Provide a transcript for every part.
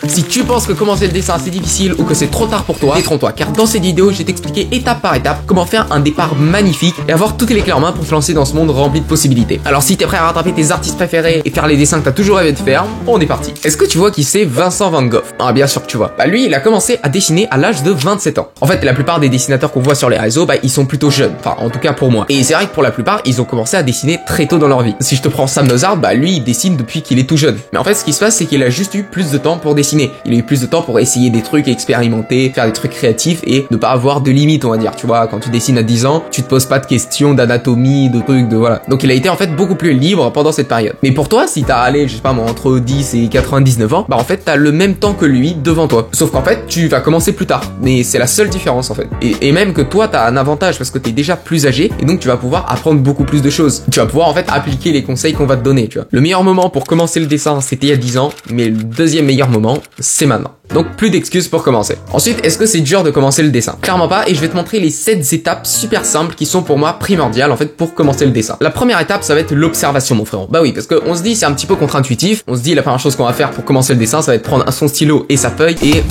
Si tu penses que commencer le dessin c'est difficile ou que c'est trop tard pour toi, détrompe-toi, car dans cette vidéo je vais t'expliquer étape par étape comment faire un départ magnifique et avoir toutes les clés en main pour te lancer dans ce monde rempli de possibilités. Alors si t'es prêt à rattraper tes artistes préférés et faire les dessins que t'as toujours rêvé de faire, on est parti. Est-ce que tu vois qui c'est Vincent Van Gogh? Ah bien sûr que tu vois. Bah lui il a commencé à dessiner à l'âge de 27 ans. En fait la plupart des dessinateurs qu'on voit sur les réseaux, bah ils sont plutôt jeunes, enfin en tout cas pour moi. Et c'est vrai que pour la plupart ils ont commencé à dessiner très tôt dans leur vie. Si je te prends Sam Nozart, bah lui il dessine depuis qu'il est tout jeune. Mais en fait ce qui se passe c'est qu'il a juste eu plus de temps pour dessiner. Il a eu plus de temps pour essayer des trucs, expérimenter, faire des trucs créatifs et ne pas avoir de limites on va dire. Tu vois, quand tu dessines à 10 ans, tu te poses pas de questions d'anatomie, de trucs, de voilà. Donc il a été en fait beaucoup plus libre pendant cette période. Mais pour toi, si t'as allé, je sais pas moi, entre 10 et 99 ans, bah en fait t'as le même temps que lui devant toi. Sauf qu'en fait tu vas commencer plus tard. Mais c'est la seule différence en fait. Et même que toi t'as un avantage parce que t'es déjà plus âgé et donc tu vas pouvoir apprendre beaucoup plus de choses. Tu vas pouvoir en fait appliquer les conseils qu'on va te donner, tu vois. Le meilleur moment pour commencer le dessin c'était il y a 10 ans, mais le deuxième meilleur moment c'est maintenant. Donc plus d'excuses pour commencer. Ensuite, est-ce que c'est dur de commencer le dessin? Clairement pas, et je vais te montrer les 7 étapes super simples qui sont pour moi primordiales en fait pour commencer le dessin. La première étape ça va être l'observation mon frérot. Bah oui, parce qu'on se dit c'est un petit peu contre-intuitif, on se dit la première chose qu'on va faire pour commencer le dessin ça va être prendre son stylo et sa feuille et...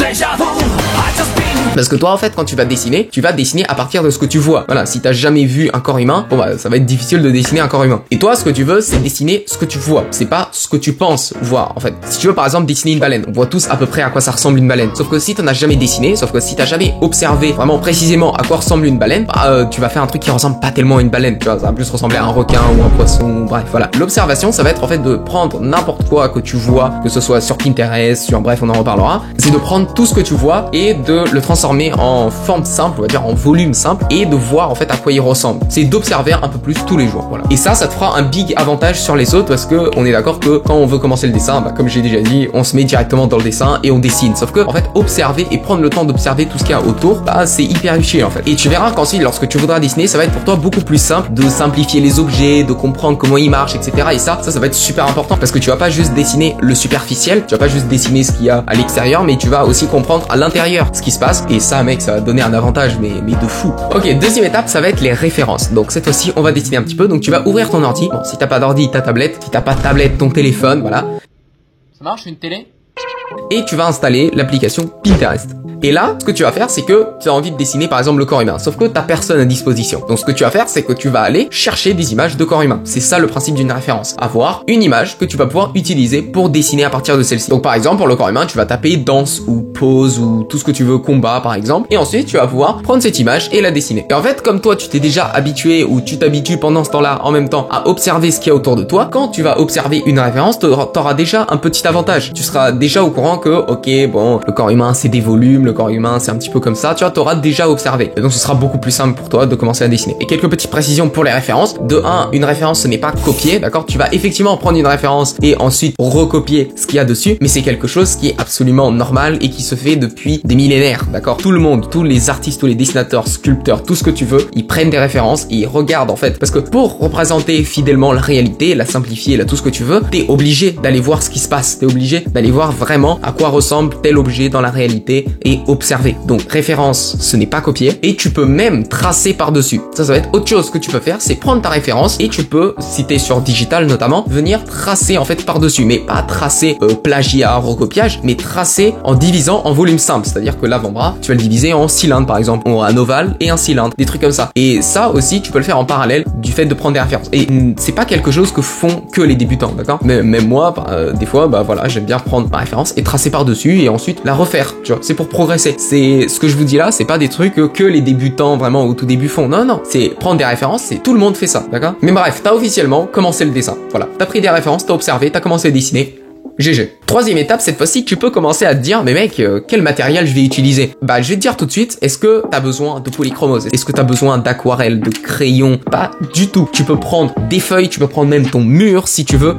Parce que toi en fait quand tu vas dessiner à partir de ce que tu vois. Voilà, si t'as jamais vu un corps humain, bon bah ça va être difficile de dessiner un corps humain. Et toi ce que tu veux c'est dessiner ce que tu vois, c'est pas ce que tu penses voir en fait. Si tu veux par exemple dessiner une baleine, on voit tous à peu près à quoi ça ressemble une baleine. Sauf que si t'en as jamais dessiné, sauf que si t'as jamais observé vraiment précisément à quoi ressemble une baleine, bah tu vas faire un truc qui ressemble pas tellement à une baleine, tu vois, ça va plus ressembler à un requin ou un poisson, bref voilà. L'observation ça va être en fait de prendre n'importe quoi que tu vois, que ce soit sur Pinterest, sur bref on en reparlera, c'est de prendre tout ce que tu vois et de le transformer en forme simple, on va dire en volume simple et de voir en fait à quoi il ressemble. C'est d'observer un peu plus tous les jours, voilà. Et ça te fera un big avantage sur les autres parce que on est d'accord que quand on veut commencer le dessin, bah comme j'ai déjà dit, on se met directement dans le dessin et on dessine. Sauf que en fait observer et prendre le temps d'observer tout ce qu'il y a autour, bah c'est hyper utile en fait. Et tu verras qu'ensuite lorsque tu voudras dessiner, ça va être pour toi beaucoup plus simple de simplifier les objets, de comprendre comment ils marchent, etc. Et ça va être super important parce que tu vas pas juste dessiner le superficiel, tu vas pas juste dessiner ce qu'il y a à l'extérieur, mais tu vas aussi comprendre à l'intérieur ce qui se passe. Et ça mec, ça va donner un avantage mais de fou. Ok, deuxième étape, ça va être les références. Donc cette fois-ci, on va dessiner un petit peu. Donc tu vas ouvrir ton ordi. Bon, si t'as pas d'ordi, ta tablette. Si t'as pas de tablette, ton téléphone, voilà. Ça marche une télé? Et tu vas installer l'application Pinterest. Et là, ce que tu vas faire, c'est que tu as envie de dessiner par exemple le corps humain, sauf que t'as personne à disposition. Donc ce que tu vas faire, c'est que tu vas aller chercher des images de corps humain. C'est ça le principe d'une référence. Avoir une image que tu vas pouvoir utiliser pour dessiner à partir de celle-ci. Donc par exemple, pour le corps humain, tu vas taper danse ou pose ou tout ce que tu veux, combat par exemple. Et ensuite, tu vas pouvoir prendre cette image et la dessiner. Et en fait, comme toi, tu t'es déjà habitué ou tu t'habitues pendant ce temps-là en même temps à observer ce qu'il y a autour de toi, quand tu vas observer une référence, t'auras déjà un petit avantage. Tu seras déjà au courant que, ok, bon, le corps humain, c'est des volumes, le corps humain c'est un petit peu comme ça, tu vois, t'auras déjà observé. Et donc ce sera beaucoup plus simple pour toi de commencer à dessiner. Et quelques petites précisions pour les références. De 1, une référence ce n'est pas copier, d'accord? Tu vas effectivement prendre une référence et ensuite recopier ce qu'il y a dessus, mais c'est quelque chose qui est absolument normal et qui se fait depuis des millénaires, d'accord? Tout le monde, tous les artistes, tous les dessinateurs, sculpteurs, tout ce que tu veux, ils prennent des références et ils regardent en fait. Parce que pour représenter fidèlement la réalité, la simplifier, là, tout ce que tu veux, t'es obligé d'aller voir ce qui se passe. T'es obligé d'aller voir vraiment à quoi ressemble tel objet dans la réalité et observer. Donc référence, ce n'est pas copier et tu peux même tracer par-dessus. Ça va être autre chose que tu peux faire, c'est prendre ta référence et tu peux, si t'es sur digital notamment, venir tracer en fait par-dessus, mais pas tracer plagiat, recopiage, mais tracer en divisant en volume simple. C'est-à-dire que l'avant-bras, tu vas le diviser en cylindres par exemple, ou un ovale et un cylindre, des trucs comme ça. Et ça aussi, tu peux le faire en parallèle du fait de prendre des références. Et c'est pas quelque chose que font que les débutants, d'accord? Mais même moi, des fois, bah voilà, j'aime bien prendre ma référence et tracer par-dessus et ensuite la refaire, tu vois. C'est pour progresser. C'est ce que je vous dis là, c'est pas des trucs que les débutants vraiment au tout début font. Non, non, c'est prendre des références, c'est tout le monde fait ça, d'accord? Mais bref, t'as officiellement commencé le dessin. Voilà, t'as pris des références, t'as observé, t'as commencé à dessiner. GG. Troisième étape, cette fois-ci, tu peux commencer à te dire, mais mec, quel matériel je vais utiliser? Bah, je vais te dire tout de suite, est-ce que t'as besoin de polychromose? Est-ce que t'as besoin d'aquarelle, de crayon? Pas du tout. Tu peux prendre des feuilles, tu peux prendre même ton mur si tu veux.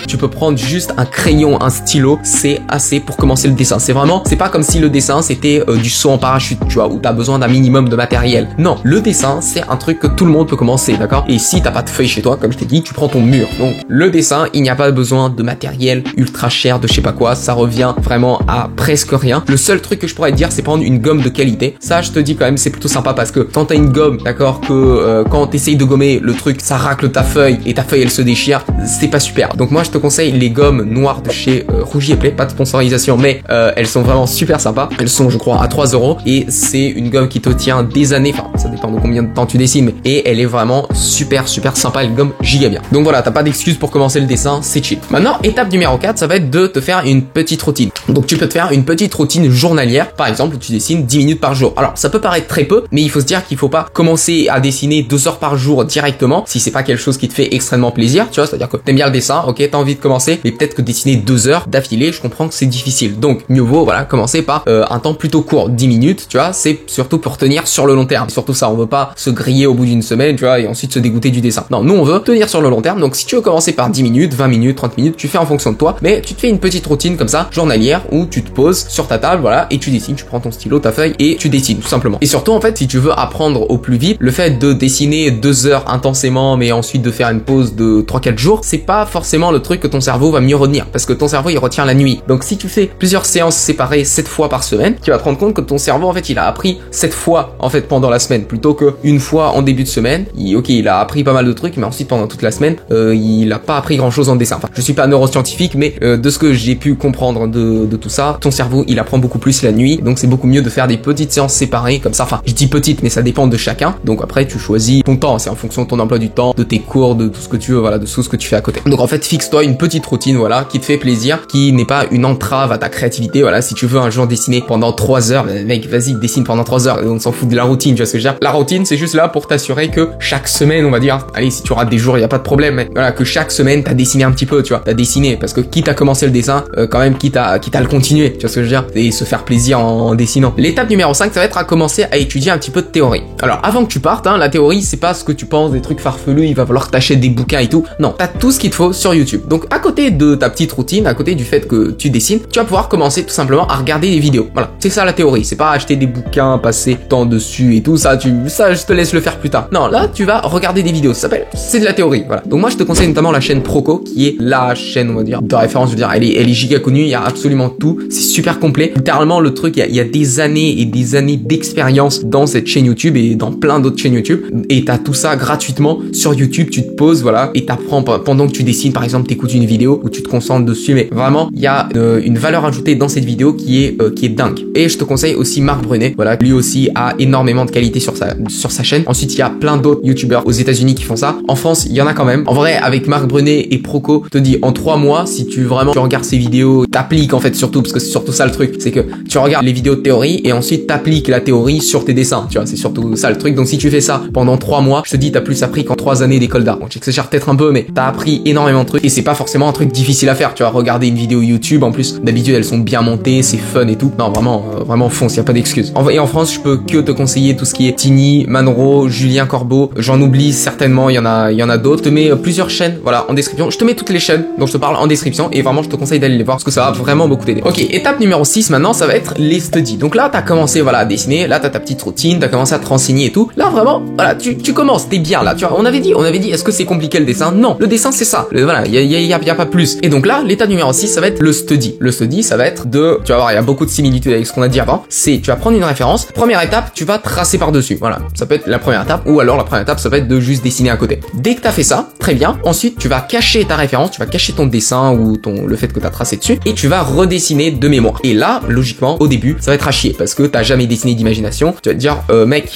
Tu peux prendre juste un crayon, un stylo, c'est assez pour commencer le dessin. C'est vraiment, c'est pas comme si le dessin c'était du saut en parachute, tu vois, où t'as besoin d'un minimum de matériel. Non, le dessin c'est un truc que tout le monde peut commencer, d'accord? Et si t'as pas de feuilles chez toi, comme je t'ai dit, tu prends ton mur. Donc le dessin, il n'y a pas besoin de matériel ultra cher, de je sais pas quoi, ça revient vraiment à presque rien. Le seul truc que je pourrais te dire, c'est prendre une gomme de qualité. Ça, je te dis quand même, c'est plutôt sympa parce que quand t'as une gomme, d'accord, que quand t'essayes de gommer le truc, ça racle ta feuille et ta feuille elle se déchire, c'est pas super. Donc moi je te conseille les gommes noires de chez Rougi et Play, pas de sponsorisation, mais elles sont vraiment super sympas. Elles sont, je crois, à 3 € et c'est une gomme qui te tient des années, enfin ça dépend de combien de temps tu dessines, mais et elle est vraiment super sympa, elle gomme giga bien. Donc voilà, t'as pas d'excuse pour commencer le dessin, c'est chill. Maintenant, étape numéro 4, ça va être de te faire une petite routine. Donc tu peux te faire une petite routine journalière, par exemple, où tu dessines 10 minutes par jour. Alors ça peut paraître très peu, mais il faut se dire qu'il faut pas commencer à dessiner 2 heures par jour directement, si c'est pas quelque chose qui te fait extrêmement plaisir, tu vois, c'est-à-dire que t'aimes bien le dessin, ok, t'as envie de commencer, mais peut-être que dessiner 2 heures d'affilée, je comprends que c'est difficile. Donc mieux vaut, voilà, commencer par un temps plutôt court, 10 minutes, tu vois, c'est surtout pour tenir sur le long terme. Surtout ça, on veut pas se griller au bout d'une semaine, tu vois, et ensuite se dégoûter du dessin. Non, nous on veut tenir sur le long terme, donc si tu veux commencer par 10 minutes, 20 minutes, 30 minutes, tu fais en fonction de toi, mais tu te fais une petite routine comme ça, journalière, où tu te poses sur ta table, voilà, et tu dessines, tu prends ton stylo, ta feuille, et tu dessines, tout simplement. Et surtout, en fait, si tu veux apprendre au plus vite, le fait de dessiner 2 heures intensément, mais ensuite de faire une pause de 3-4 jours, c'est pas forcément le truc que ton cerveau va mieux retenir, parce que ton cerveau, il retient la nuit. Donc si tu fais plusieurs séances séparées 7 fois par semaine, tu vas te rendre compte que ton cerveau, en fait, il a appris 7 fois, en fait, pendant la semaine, plutôt que une fois en début de semaine. Il a appris pas mal de trucs, mais ensuite, pendant toute la semaine, il a pas appris grand chose en dessin. Enfin, je suis pas neuroscientifique, mais de ce que j'ai pu comprendre de tout ça, ton cerveau, il apprend beaucoup plus la nuit, donc c'est beaucoup mieux de faire des petites séances séparées, comme ça. Enfin, je dis petites, mais ça dépend de chacun. Donc après, tu choisis ton temps, c'est en fonction de ton emploi du temps, de tes cours, de tout ce que tu veux, voilà, de tout ce que tu fais à côté. Donc en fait, fixe-toi une petite routine, voilà, qui te fait plaisir, qui n'est pas une entrave à ta créativité, voilà. Si tu veux un jour dessiner pendant 3 heures, mec, vas-y, dessine pendant 3 heures, on s'en fout de la routine, tu vois ce que je veux dire. La routine, c'est juste là pour t'assurer que chaque semaine, on va dire, allez, si tu rates des jours, il y a pas de problème, mais voilà, que chaque semaine, t'as dessiné un petit peu, tu vois, t'as dessiné, parce que quitte à commencer le dessin, quand même, quitte à le continuer, tu vois ce que je veux dire, et se faire plaisir en dessinant. L'étape numéro 5, ça va être à commencer à étudier un petit peu de théorie. Alors, avant que tu partes, hein, la théorie, c'est pas ce que tu penses, des trucs farfelus, il va falloir que t'achètes des bouquins et tout. Non, t'as tout ce qu'il te faut sur YouTube. Donc, à côté de ta petite routine, à côté du fait que tu dessines, tu vas pouvoir commencer tout simplement à regarder des vidéos. Voilà, c'est ça la théorie. C'est pas acheter des bouquins, passer temps dessus et tout ça. Ça, je te laisse le faire plus tard. Non, là, tu vas regarder des vidéos. Ça s'appelle, c'est de la théorie. Voilà. Donc moi, je te conseille notamment la chaîne Proco, qui est la chaîne, on va dire, de référence. Je veux dire, elle est giga connue. Il y a absolument tout. C'est super complet. Littéralement, le truc, il y a des années et des années d'expérience dans cette chaîne YouTube et dans plein d'autres chaînes YouTube. Et t'as tout ça gratuitement sur YouTube. Tu te poses, voilà, et t'apprends pendant que tu dessines. Par exemple, t'écoutes une vidéo où tu te concentres dessus. Mais vraiment, il y a une valeur ajoutée dans cette vidéo qui est dingue. Et je te conseille aussi Marc Brunet. Voilà, lui aussi a énormément de qualité sur sa chaîne. Ensuite, il y a plein d'autres YouTubeurs aux États-Unis qui font ça. En France, il y en a quand même. En vrai, avec Marc Brunet et Proco, je te dis, en 3 mois, si tu regardes ces vidéos, t'appliques en fait surtout, parce que c'est surtout ça le truc, c'est que tu regardes les vidéos de théorie et ensuite t'appliques la théorie sur tes dessins. Tu vois, c'est surtout ça le truc. Donc si tu fais ça pendant 3 mois, je te dis, t'as plus appris qu'en 3 années d'école d'art. Donc je sais que ça cher peut-être un peu, mais t'as appris énormément de trucs et c'est pas forcément un truc difficile à faire. Tu vois, regarder une vidéo YouTube, en plus, d'habitude elles sont bien montées, c'est fun et tout. Non, vraiment fonce, y a pas d'excuse. Et en France, je peux que te conseiller tout ce qui est Tini, Manro, Julien Corbeau. J'en oublie certainement, il y en a d'autres. Je te mets plusieurs chaînes, voilà, en description. Je te mets toutes les chaînes dont je te parle en description et vraiment je te conseille d'aller les voir parce que ça va vraiment beaucoup t'aider. Ok, étape numéro 6 maintenant, ça va être les studies. Donc là, t'as commencé, voilà, à dessiner, là t'as ta petite routine, t'as commencé à te renseigner et tout. Là vraiment, voilà, tu commences, t'es bien là, tu vois. On avait dit, est-ce que c'est compliqué le dessin? Non, le dessin c'est ça. Voilà, y a pas plus. Et donc là, l'étape numéro 6, ça va être le study. Le study, ça va être tu vas voir, il y a beaucoup de similitudes avec ce qu'on a dit avant. Tu vas prendre une référence. Première étape, tu vas tracer par-dessus. Voilà, ça peut être la première étape, ou alors la première étape, ça va être de juste dessiner à côté. Dès que t'as fait ça, très bien. Ensuite, tu vas cacher ta référence, tu vas cacher ton dessin ou le fait que t'as tracé dessus, et tu vas redessiner de mémoire. Et là, logiquement, au début, ça va être à chier parce que t'as jamais dessiné d'imagination. Tu vas te dire, mec,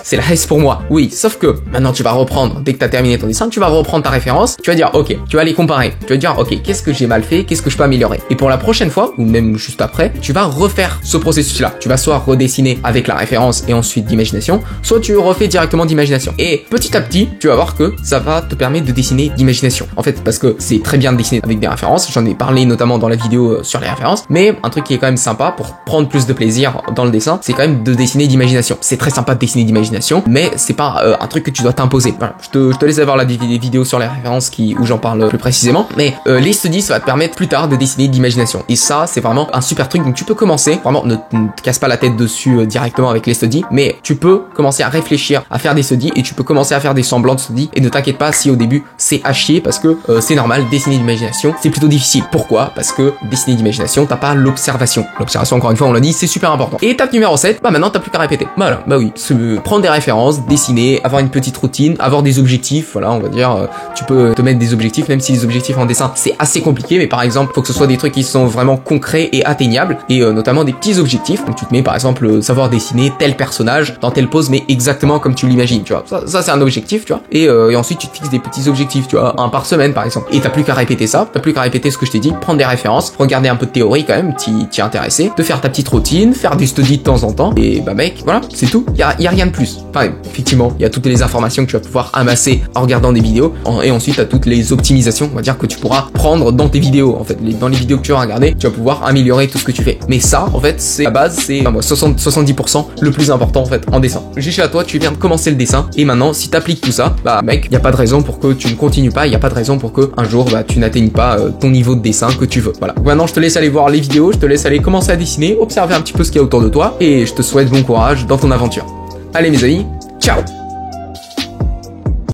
c'est la haisse pour moi. Oui, sauf que maintenant tu vas reprendre, dès que t'as terminé ton dessin, tu vas reprendre ta référence, tu vas dire, ok, tu vas les comparer. Tu vas dire, ok, qu'est-ce que j'ai mal fait, qu'est-ce que je peux améliorer. Et pour la prochaine fois, ou même juste après, tu vas refaire ce processus-là. Tu vas soit redessiner avec la référence et ensuite d'imagination, soit tu refais directement d'imagination. Et petit à petit, tu vas voir que ça va te permettre de dessiner d'imagination. En fait, parce que c'est très bien de dessiner avec des références, j'en ai parlé notamment dans la vidéo sur les références, mais un truc qui est quand même sympa pour prendre plus de plaisir dans le dessin, c'est quand même de dessiner d'imagination. C'est très sympa de dessiner d'imagination, mais c'est pas un truc que tu dois t'imposer. Voilà, je te laisse avoir la vidéo sur les références où j'en parle plus précisément, mais les studies, ça va te permettre plus tard de dessiner d'imagination. Et ça, c'est vraiment un super truc, donc tu peux commencer, vraiment ne te casse pas la tête dessus directement avec les studies, mais tu peux commencer à réfléchir à faire des studies et tu peux commencer à faire des semblants de studies et ne t'inquiète pas si au début c'est à chier parce que c'est normal, dessiner d'imagination c'est plutôt difficile. Pourquoi? Parce que dessiner d'imagination, t'as pas l'observation. L'observation, encore une fois, on l'a dit, c'est super important. Et étape numéro 7, bah maintenant t'as plus qu'à répéter. Voilà, bah oui, prendre des références, dessiner, avoir une petite routine, avoir des objectifs, voilà, on va dire, tu peux te mettre des objectifs, même si les objectifs objectifs en dessin, c'est assez compliqué, mais par exemple, faut que ce soit des trucs qui sont vraiment concrets et atteignables, et notamment des petits objectifs. Donc tu te mets par exemple savoir dessiner tel personnage dans telle pose, mais exactement comme tu l'imagines, tu vois. Ça c'est un objectif, tu vois. Et ensuite tu te fixes des petits objectifs, tu vois, un par semaine par exemple. Et t'as plus qu'à répéter ça, t'as plus qu'à répéter ce que je t'ai dit, prendre des références, regarder un peu de théorie quand même, t'y intéresser, te faire ta petite routine, faire du study de temps en temps, et bah mec, voilà, c'est tout. Y a rien de plus. Enfin, effectivement, il y a toutes les informations que tu vas pouvoir amasser en regardant des vidéos, et ensuite t'as toutes les optimisations, on va dire, que tu pourras prendre dans tes vidéos. En fait, dans les vidéos que tu vas regarder, tu vas pouvoir améliorer tout ce que tu fais. Mais ça, en fait, c'est la base, c'est 70% le plus important en fait en dessin. J'ai chez à toi, tu viens de commencer le dessin, et maintenant, si t'appliques tout ça, bah mec, y a pas de raison pour que tu ne continues pas, y a pas de raison pour que un jour, bah tu n'atteignes pas ton niveau de dessin que tu veux. Voilà. Maintenant, je te laisse aller voir les vidéos, je te laisse aller commencer à dessiner, observer un petit peu ce qu'il y a autour de toi, et je te souhaite bon courage dans ton aventure. Allez mes amis, ciao!